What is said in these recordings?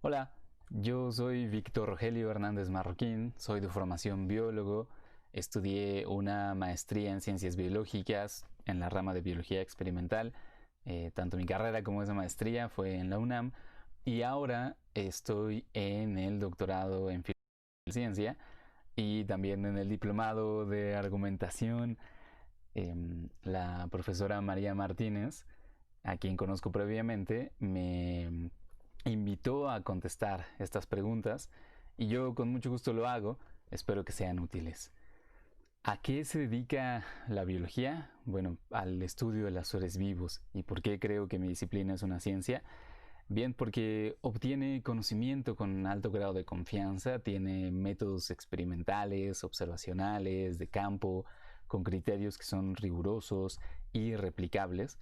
Hola, yo soy Víctor Rogelio Hernández Marroquín, soy de formación biólogo, estudié una maestría en ciencias biológicas en la rama de biología experimental, tanto mi carrera como esa maestría fue en la UNAM y ahora estoy en el doctorado en ciencia y también en el diplomado de argumentación. La profesora María Martínez, a quien conozco previamente, me invitó a contestar estas preguntas y yo con mucho gusto lo hago. Espero que sean útiles. ¿A qué se dedica la biología? Bueno, al estudio de los seres vivos. ¿Y por qué creo que mi disciplina es una ciencia? Bien, porque obtiene conocimiento con alto grado de confianza, tiene métodos experimentales, observacionales, de campo, con criterios que son rigurosos y replicables.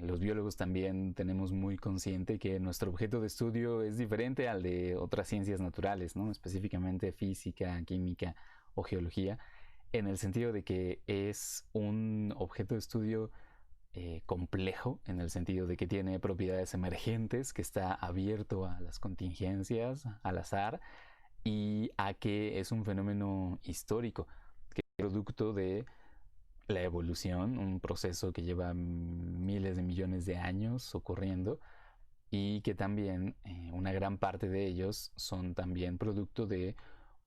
Los biólogos también tenemos muy consciente que nuestro objeto de estudio es diferente al de otras ciencias naturales, ¿no? Específicamente física, química o geología, en el sentido de que es un objeto de estudio complejo, en el sentido de que tiene propiedades emergentes, que está abierto a las contingencias, al azar, y a que es un fenómeno histórico, que es producto de la evolución, un proceso que lleva miles de millones de años ocurriendo y que también una gran parte de ellos son también producto de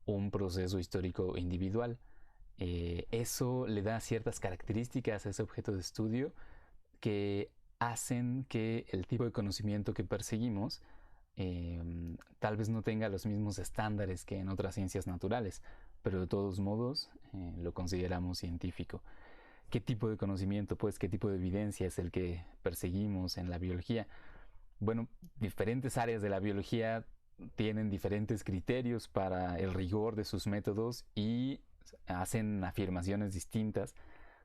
un proceso histórico individual. Eso le da ciertas características a ese objeto de estudio que hacen que el tipo de conocimiento que perseguimos eh, tal vez no tenga los mismos estándares que en otras ciencias naturales, pero de todos modos lo consideramos científico. ¿Qué tipo de conocimiento, pues, qué tipo de evidencia es el que perseguimos en la biología? Bueno, diferentes áreas de la biología tienen diferentes criterios para el rigor de sus métodos y hacen afirmaciones distintas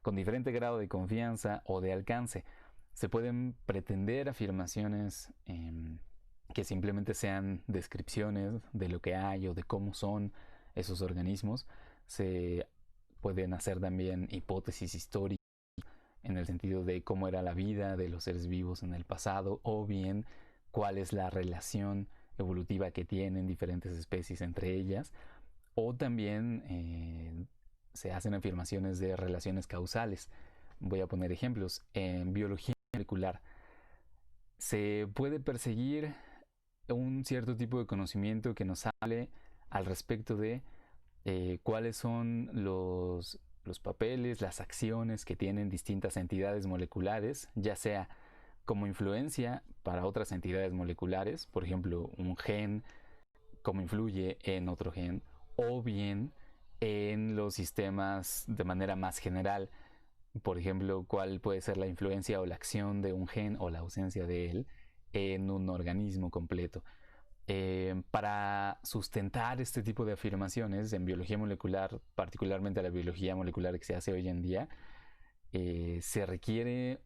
con diferente grado de confianza o de alcance. Se pueden pretender afirmaciones que simplemente sean descripciones de lo que hay o de cómo son esos organismos. Se pueden hacer también hipótesis históricas en el sentido de cómo era la vida de los seres vivos en el pasado o bien cuál es la relación evolutiva que tienen diferentes especies entre ellas, o también se hacen afirmaciones de relaciones causales. Voy a poner ejemplos. En biología molecular se puede perseguir un cierto tipo de conocimiento que nos hable al respecto de cuáles son los papeles, las acciones que tienen distintas entidades moleculares, ya sea como influencia para otras entidades moleculares, por ejemplo, un gen, cómo influye en otro gen, o bien en los sistemas de manera más general, por ejemplo, cuál puede ser la influencia o la acción de un gen o la ausencia de él en un organismo completo. Para sustentar este tipo de afirmaciones en biología molecular, particularmente la biología molecular que se hace hoy en día, se requieren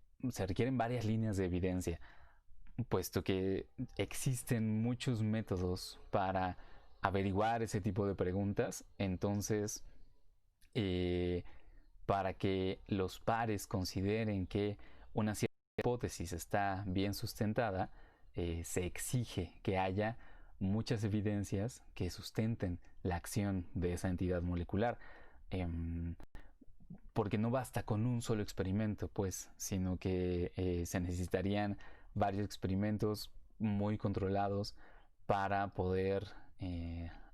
varias líneas de evidencia, puesto que existen muchos métodos para averiguar ese tipo de preguntas. Entonces, eh, para que los pares consideren que una cierta hipótesis está bien sustentada, se exige que haya muchas evidencias que sustenten la acción de esa entidad molecular. Porque no basta con un solo experimento, pues, sino que se necesitarían varios experimentos muy controlados para poder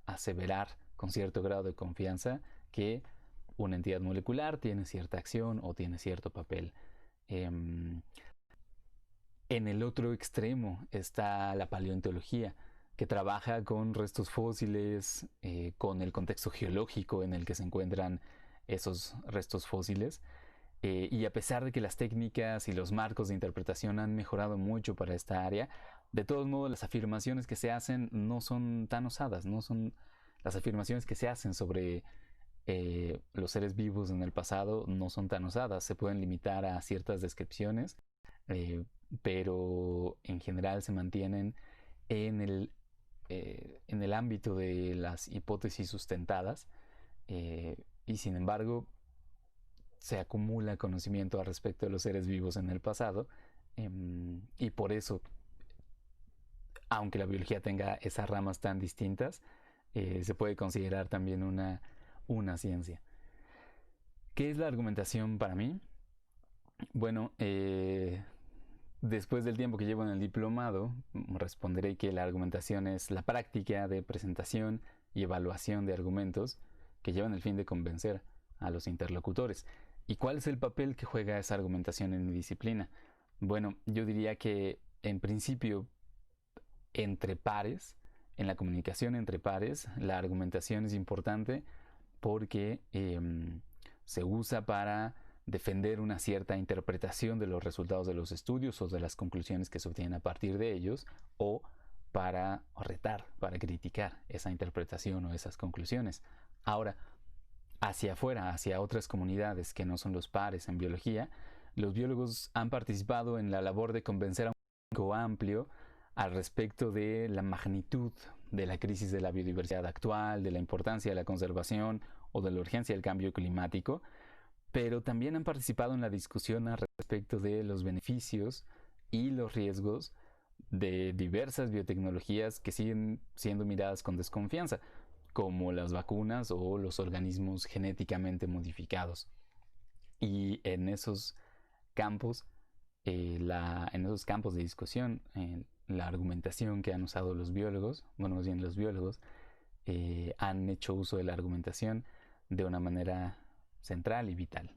aseverar con cierto grado de confianza que una entidad molecular tiene cierta acción o tiene cierto papel. En el otro extremo está la paleontología, que trabaja con restos fósiles, con el contexto geológico en el que se encuentran esos restos fósiles. Y a pesar de que las técnicas y los marcos de interpretación han mejorado mucho para esta área, de todos modos las afirmaciones que se hacen no son tan osadas, no son las afirmaciones que se hacen sobre los seres vivos en el pasado no son tan osadas, se pueden limitar a ciertas descripciones, eh, pero en general se mantienen en en el ámbito de las hipótesis sustentadas, y sin embargo se acumula conocimiento al respecto de los seres vivos en el pasado, y por eso aunque la biología tenga esas ramas tan distintas, se puede considerar también una ciencia. ¿Qué es la argumentación para mí? Bueno, después del tiempo que llevo en el diplomado, responderé que la argumentación es la práctica de presentación y evaluación de argumentos que llevan el fin de convencer a los interlocutores. ¿Y cuál es el papel que juega esa argumentación en mi disciplina? Bueno, yo diría que en principio, entre pares, en la comunicación entre pares, la argumentación es importante porque se usa para defender una cierta interpretación de los resultados de los estudios o de las conclusiones que se obtienen a partir de ellos, o para retar, para criticar esa interpretación o esas conclusiones. Ahora, hacia afuera, hacia otras comunidades que no son los pares en biología, los biólogos han participado en la labor de convencer a un público amplio al respecto de la magnitud de la crisis de la biodiversidad actual, de la importancia de la conservación o de la urgencia del cambio climático, pero también han participado en la discusión al respecto de los beneficios y los riesgos de diversas biotecnologías que siguen siendo miradas con desconfianza, como las vacunas o los organismos genéticamente modificados. Y en esos campos, en esos campos de discusión, la argumentación que han usado los biólogos, bueno, más bien los biólogos, han hecho uso de la argumentación de una manera central y vital.